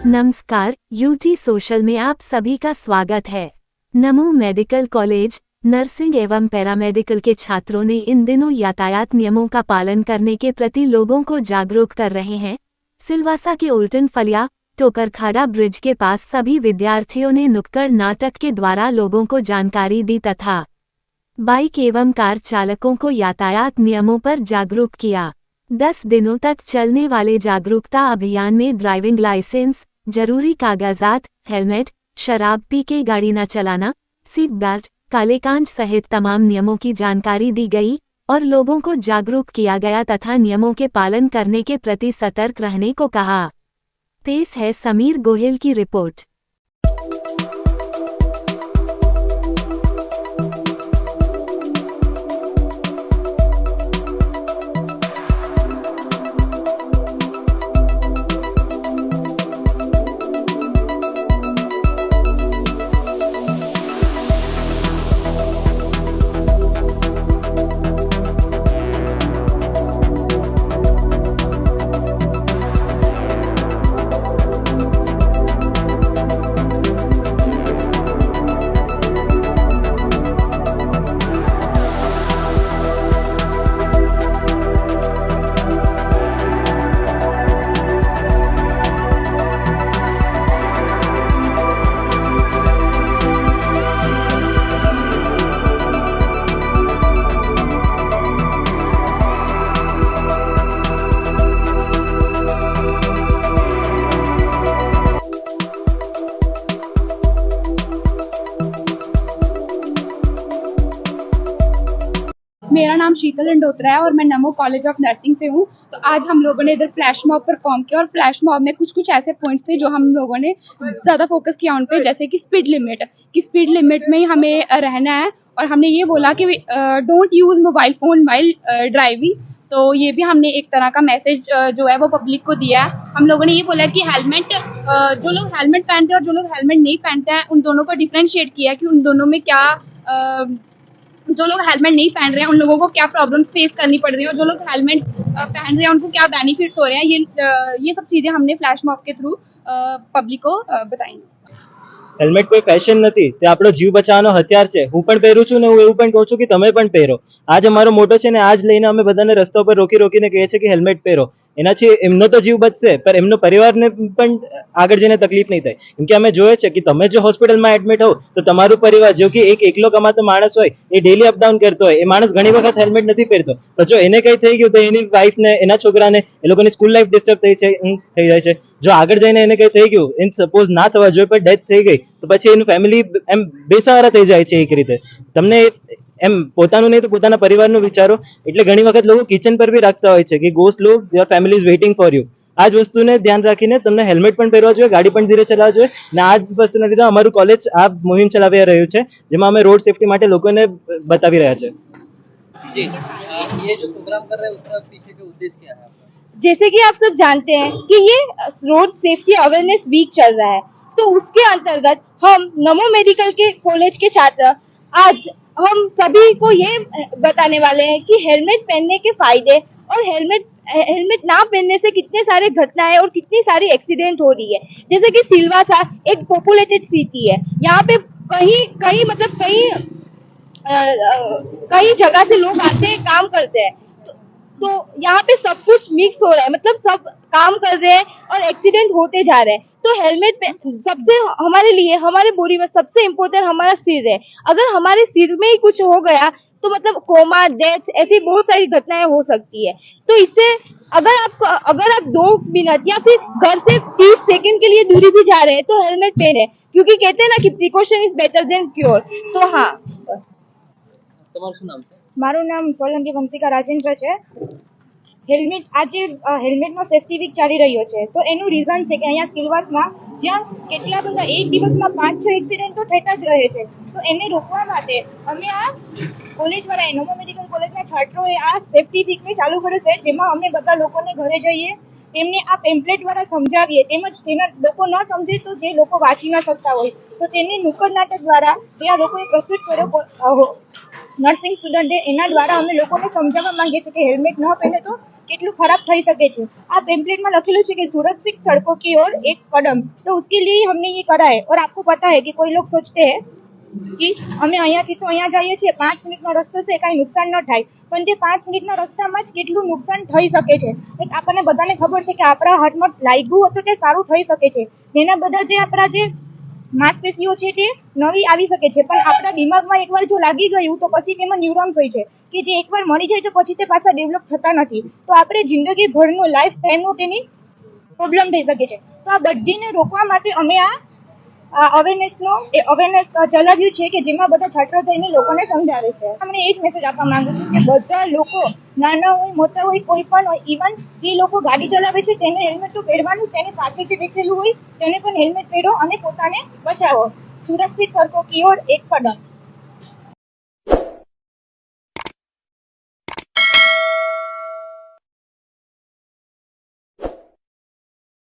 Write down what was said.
नमस्कार, UT social में आप सभी का स्वागत है। नमो मेडिकल कॉलेज नर्सिंग एवं पैरामेडिकल के छात्रों ने इन दिनों यातायात नियमों का पालन करने के प्रति लोगों को जागरूक कर रहे हैं। सिलवासा के उल्टन फलिया टोकरखाड़ा ब्रिज के पास सभी विद्यार्थियों ने नुक्कड़ नाटक के द्वारा लोगों को जानकारी दी तथा बाइक एवं कार चालकों को यातायात नियमों पर जागरूक किया। 10 दिनों तक चलने वाले जागरूकता अभियान में ड्राइविंग लाइसेंस, जरूरी कागजात, हेलमेट, शराब पी के गाड़ी न चलाना, सीट बेल्ट, कालेकांड सहित तमाम नियमों की जानकारी दी गई और लोगों को जागरूक किया गया तथा नियमों के पालन करने के प्रति सतर्क रहने को कहा। पेश है समीर गोहिल की रिपोर्ट। मेरा नाम शीतल इंडोत्रा है और मैं नमो कॉलेज ऑफ नर्सिंग से हूँ। तो आज हम लोगों ने इधर फ्लैश मॉब परफॉर्म किया और फ्लैश मॉब में कुछ ऐसे पॉइंट्स थे जो हम लोगों ने ज़्यादा फोकस किया उन पे, जैसे कि स्पीड लिमिट में ही हमें रहना है और हमने ये बोला कि don't use mobile phone while driving. तो ये भी हमने एक तरह का मैसेज जो है वो पब्लिक को दिया है। हम लोगों ने ये बोला कि हेलमेट, जो लोग हेलमेट पहनते हैं और जो लोग हेलमेट नहीं पहनते हैं उन दोनों को डिफ्रेंशिएट किया कि उन दोनों में क्या जो लोग हेलमेट नहीं पहन रहे हैं उन लोगों को क्या प्रॉब्लम्स फेस करनी पड़ रही है और जो लोग हेलमेट पहन रहे हैं उनको क्या बेनिफिट्स हो रहे हैं। ये सब चीज़ें हमने फ्लैश मॉब के थ्रू पब्लिक को बताएंगे। હેલ્મેટ કોઈ ફેશન નથી, તે આપણો જીવ બચાવવાનો હથિયાર છે। હું પણ પહેરું છું ને હું એવું પણ કહું છું કે તમે પણ પહેરો। આજ અમારો મોટો છે ને આજ લઈને અમે બધાને રસ્તા ઉપર રોકીને કહીએ છીએ કે હેલ્મેટ પહેરો। એનાથી એમનો તો જીવ બચશે પણ એમનો પરિવારને પણ આગળ જઈને તકલીફ નહીં થાય। કેમ કે અમે જોઈએ છે કે તમે જો હોસ્પિટલમાં એડમિટ હો તો તમારું પરિવાર જો કે એક એકલો કમાતો માણસ હોય એ ડેલી અપડાઉન કરતો હોય, એ માણસ ઘણી વખત હેલ્મેટ નથી પહેરતો તો જો એને કંઈ થઈ ગયું તો એની વાઈફને, એના છોકરાને, એ લોકોની સ્કૂલ લાઈફ ડિસ્ટર્બ થઈ જાય છે। જો આગળ જઈને એને કંઈ થઈ ગયું, એને સપોઝ ના થવા જોઈએ પણ ડેથ થઈ ગઈ તો પછી એનું ફેમિલી એમ બેસહારા થઈ જાય છે। એક રીતે તમને એમ પોતાનું નહીં તો પોતાના પરિવારનું વિચારો। એટલે ઘણી વખત લોકો કિચન પર બી રાખતા હોય છે કે go slow, your family is waiting for you. આ જ વસ્તુને ધ્યાન રાખીને તમને હેલ્મેટ પણ પહેરવા જોઈએ, ગાડી પણ ધીરે ચલાવવા જોઈએ ને આ જ વસ્તુના લીધે અમારું કોલેજ આ મુહિમ ચલાવી રહ્યું છે જેમાં અમે રોડ સેફટી માટે લોકોને બતાવી રહ્યા છે। जी, ये जो प्रोग्राम कर रहे हैं उसका पीछे का उद्देश्य क्या है आपका? जैसे कि आप सब जानते हैं कि ये रोड सेफ्टी अवेयरनेस वीक चल रहा है, तो उसके अंतर्गत हम नमो मेडिकल के कॉलेज के छात्र आज हम सभी को ये बताने वाले हैं कि हेलमेट पहनने के फायदे और हेलमेट ना पहनने से कितने सारे घटनाएं और कितनी सारी एक्सीडेंट हो रही है। जैसे कि सिलवासा एक पॉपुलेटेड सिटी है, यहाँ पे कई जगह से लोग आते हैं, काम करते हैं, तो यहाँ पे सब कुछ मिक्स हो रहा है, मतलब सब काम कर रहे हैं और एक्सीडेंट होते जा रहे हैं। तो हेलमेट सबसे हमारे लिए, हमारे बॉडी में सबसे इम्पोर्टेंट हमारा सिर है। अगर हमारे सिर में ही कुछ हो गया तो मतलब कोमा, डेथ, ऐसी बहुत सारी घटनाएं हो सकती है। तो इससे अगर आप 2 मिनट या फिर घर से 30 सेकंड के लिए दूरी भी जा रहे हैं तो हेलमेट पहने, क्योंकि कहते हैं ना कि precaution is better than cure. तो हाँ, बस। તમારું શું નામ છે? મારું નામ સોલંકી વંશિકા રાજેન્દ્ર છે। આજે હેલ્મેટનો સેફટી વીક ચાલી રહ્યો છે તો એનું રીઝન છે કે અહીંયા સિલવાસમાં જ્યાં કેટલા બધા એક દિવસમાં 5-6 એક્સિડન્ટ તો થતા જ રહે છે, તો એને રોકવા માટે અમે આ કોલેજવાળા નમો મેડિકલ કોલેજના છાત્રોએ આ સેફટી વીકને ચાલુ કર્યો છે, જેમાં અમે બધા લોકોને ઘરે જઈએ, તેમને આ પેમ્પલેટ દ્વારા સમજાવીએ, તેમજ તેના લોકો ન સમજે તો જે લોકો વાંચી ન શકતા હોય તો તેને નુક્કડ નાટક દ્વારા જે આ લોકોએ પ્રસ્તુત કર્યો નર્સિંગ સ્ટુડન્ટ એના દ્વારા અમે લોકોને समझावा માંગીએ છીએ કે हेलमेट न पहने तो કેટલું खराब થઈ શકે છે। આ पेम्पलेट में લખેલું છે कि सुरक्षित सड़कों की ओर एक कदम, तो उसके लिए हमने ये करा है। और आपको पता है कि कोई लोग सोचते हैं कि અમે અહીંયાથી તો અહીંયા જઈએ છીએ 5 મિનિટનો રસ્તો છે કાંઈ નુકસાન ન થાય, પણ તે 5 મિનિટના રસ્તામાં જ કેટલું નુકસાન થઈ શકે છે આપણને બધાને ખબર છે કે આપણા હાથમાં લાગ્યું હતું કે સારું થઈ શકે છે। એના બધા જે આપણા જે માંસપેશીઓ છે તે નવી આવી શકે છે, પણ આપણા દિમાગમાં એકવાર જો લાગી ગયું તો પછી તેમાં ન્યુરોન્સ હોય છે કે જે એકવાર મરી જાય તો પછી તે પાછા ડેવલપ થતા નથી, તો આપણે જિંદગીભરનો લાઈફ ટાઈમનો તેની પ્રોબ્લેમ થઈ શકે છે। તો આ બધીને રોકવા માટે અમે આ અવેરનેસ ચલાવ્યું છે કે જેમાં બધા છાત્રો જઈને લોકોને સમજાવે છે। અમને એ જ મેસેજ આપવા માંગુ છું કે બધા લોકો નાના હોય મોટા હોય કોઈ પણ હોય, ઇવન જે લોકો ગાડી ચલાવે છે તેને હેલ્મેટ તો પહેરવાનું, તેને પાછળ જે બેઠેલું હોય તેને પણ હેલ્મેટ પહેરો અને પોતાને બચાવો। સુરક્ષિત સડકો કી ઓર એક કદમ।